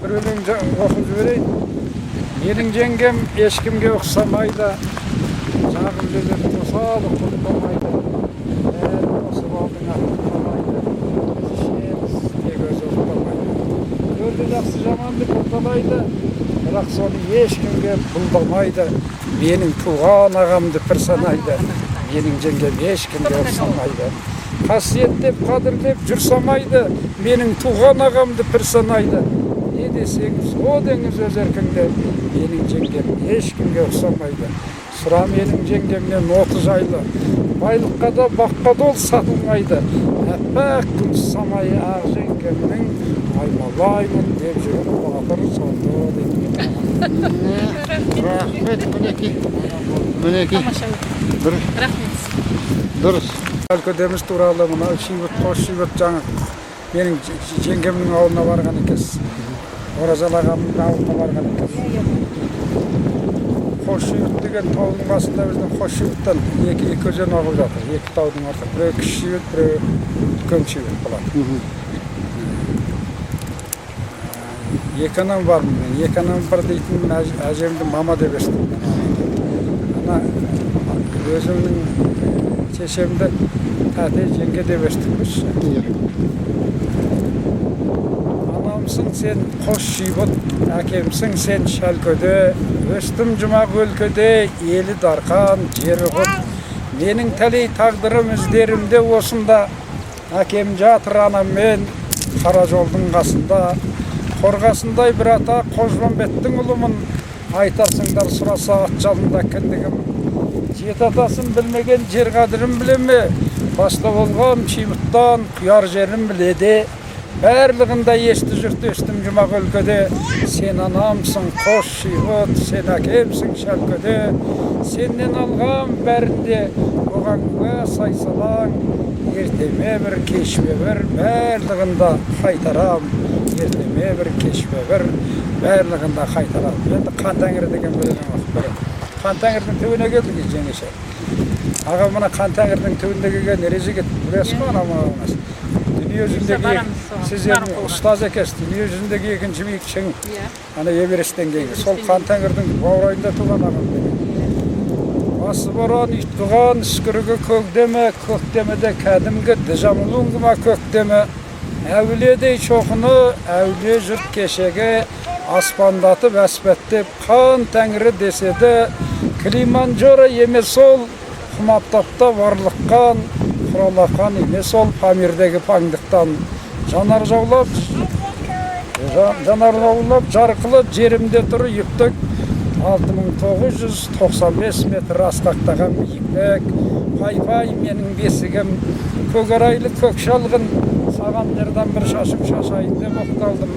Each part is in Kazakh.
bir өлең оқып жіберейін. Менің жеңгем ешкімге ұқсамайды, жағым белер қосады құттамайды, бәрі қосып алдыңа құттамайды, шеміз тек өзі ұқтамайды. Көрді жақсы жаманды құтталайды, бірақ соны ешкімге бұлдамайды. Менің туған ағамды бір санайды, менің жеңгем ешкімге ұқсамайды. Қасиет деп, қадір деп жүр самайды, менің туған ағамды бір санайды. Не десеңіз, о деңіз өз еркіңде, менің жеңгем ешкімге ұқсамайды. Сұра менің жеңгемнен 30 айлы, байлыққа да баққа да ол сатылмайды. Әппақ күн самайы ақ жеңгемнің, айналаймын деп жүріп батыр сонды дейді. Рахмет, мінекей. Дұрыс. Өлкөдеміз туралы мынау шибіт, қош шибіт жаңа менің жеңгемнің ауылына барған екенсіз. Оразалы ағамның ауылына барған екенсіз. Қош шибіт деген таудың басында біздің қош шибіттен екі өзен ағып жатыр. Екі таудың ортасында. Біреу кіші шибіт, біреу үлкен шибіт болады. Екі анам бармын мен. Екі анам бар дейтін әжемді мама деп естідім. Ана өзімнің шешемді тәте жеңге деп естіміз. Анамсың сен қош шибіт, әкемсің сен шәлкөде, өстім жұмақ өлкөде, елі дарқан, жері құт. Менің тәлей тағдырым іздерімде осында, әкем жатыр анаммен қара жолдың қасында. Қорғасындай бір ата Қожбамбеттің ұлымын, айтарсыңдар сұраса ат жалында кіндігім. Жет атасын білмеген жер қадірін білеме, баста болған шибіттан құяр жерін біледі. Бәрлігінде есті жұрт өстім жұмақ өлкөде, сен анамсың қош шибіт, сен әкемсің шәлкөде. Сеннен алған бәрінде оған куә сайсалаң, ертеме бір кешме бір, бәрлігінде қайтарам. Ертеме бір кешме бір, бәрлігінде қайтарам. Енді Қан Тәңірі деген бөлінен оқып берем. Қан Тәңірдің түбіне келдік жеңеше. Аға мына Қан Тәңірдің түбінде келген ереже кетті. Білесіз ме анау мынау? Дүние жүзіндегі сіз енді ұстаз екенсіз. Дүние жүзіндегі екінші биік шың. Ана Эвересттен кейін. Сол Қан Тәңірдің баурайында туған ағам деген. Басы боран ит туған, үскірігі көкдеме, көктемеде кәдімгі діжамылуңғыма көктеме. Әулиедей шоқыны, әулие жұрт кешеге, аспандатып әспеттеп Қан Тәңірі деседі, Килиманджаро емес ол, құмаптапта барлыққан, құралаққан емес ол Памирдегі паңдықтан. Жанар жаулап жарқылы жерімде тұр үптік, 6995 метр асқақтаған биіктік. Пай-пай менің бесігім, көкарайлы көк шалғын, саған жерден бір шашым шашайын деп оқталдым.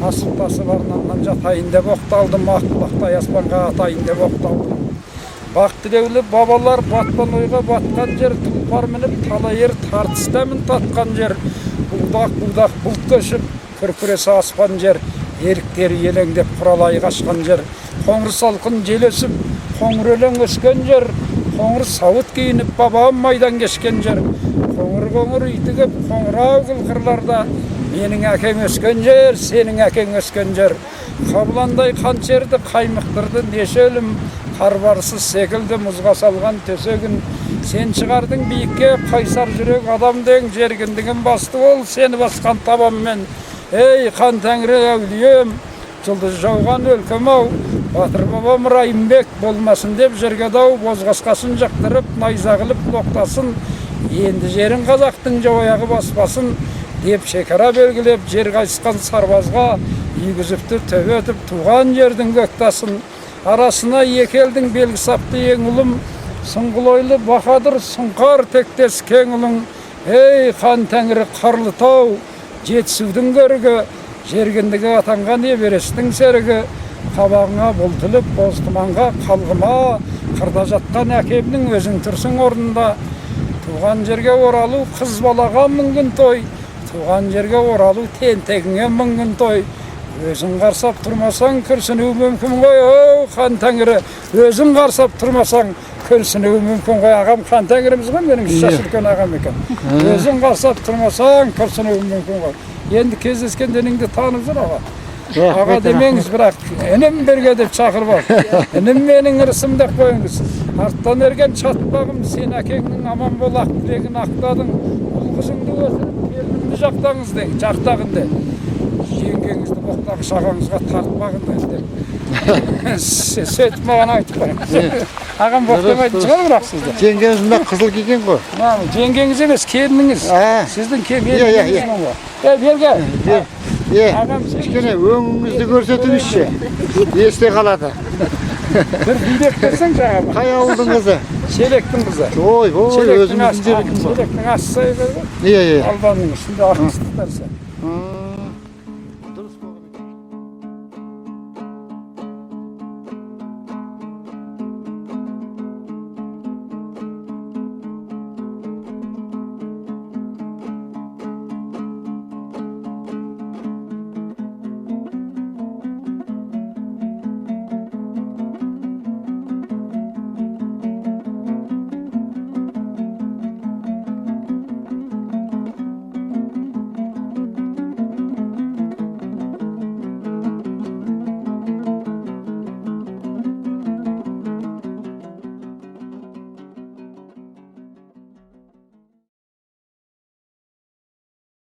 Асып-тасы барынан жатайын деп оқталдым, ақбұлақтай аспанға атайын деп оқталдым. Бақ тілеулі бабалар батпан ойға батқан жер, тұлпар мініп талайыр тартыстамын татқан жер. Бұлдақ бұлт көшіп, күркіресі аспан жер, еріктері елеңдеп құралай қашқан жер. Қоңыр салқын жел өсіп, қоңыр өлең өскен жер, қоңыр сауыт киініп бабам майдан кешкен жер. Қоңыр үйтігіп, қоңырау қылқырларда, менің әкең өскен жер, сенің әкең өскен жер. Қабыландай қаншерді қаймықтырды неше өлім, қарбарсыз секілді мұзға салған төсегін. Сен шығардың биікке қайсар жүрек адамдың, жергіндігін басты ол сені басқан табаммен. Ей Қан Тәңірі әулием, жұлдыз жауған өлкем-ау, батыр бабам Райымбек болмасын деп жерге дау, бозғасқасын жақтырып, найза қылып лоқтасын. Енді жерін қазақтың жау аяғы баспасын деп шекара белгілеп жер қайысқан сарбазға егізіпті төбетіп туған жердің көктасын. Арасына екі елдің белгі сапты ең ұлым, сұңғылойлы бақадыр сұңқар тектес кең ұлың. Ей Қан Тәңірі қарлы тау, жетісудің көрігі, жергендігі атанған Эвересттің серігі. Қабағыңа бұлтылып боз тұманға қалғыма, қырда жатқан әкемнің өзің тұрсың орнында. Туған жерге оралу қыз балаға мүңгін той, туған жерге оралу тентегіңе мүңгін той. Өзің қарсап тұрмасаң күрсіну мүмкін ғой, оу Қан Тәңірі, өзің қарсап тұрмасаң күрсіну мүмкін ғой. Ағам Қан Тәңіріміз ғой, менің 3 жас үлкен ағам екен. Өзің қарсап тұрмасаң күрсіну мүмкін ғой. Енді кездескен деніңді танып жүр аға. Ağa demеңiz bırak. Enim berge dep çakırıp al. Enim menin ırısım dep koyunuz. Arttan ergen çatpağım sen akengnin aman bolak dilegin akladın. Ul kızыңды ötürüp gelinimdi jaktаңыз deyin. Jaktagın de. Yengеңizді боқтағы шағаңызға тартпағын dedi. Сөйтіп маған айтып қойыңыз. Ағам боқтамайтын шығар бірақ сізді. Жеңгеңіз мына қызыл киген ғой. Жеңгеңіз емес, келініңіз. Сіздің келініңіз мұны. Берге. Кішкене өңіңізді көрсетіңізші. Есте қалады. Bir bilek versen ağam. Қай ауылдың қызы? Şelektin kızı. Ой, өзіміздің жерекім ғой. Şelektin aşağıya ver. Иә. Albanın üstünde arkası tutarsa.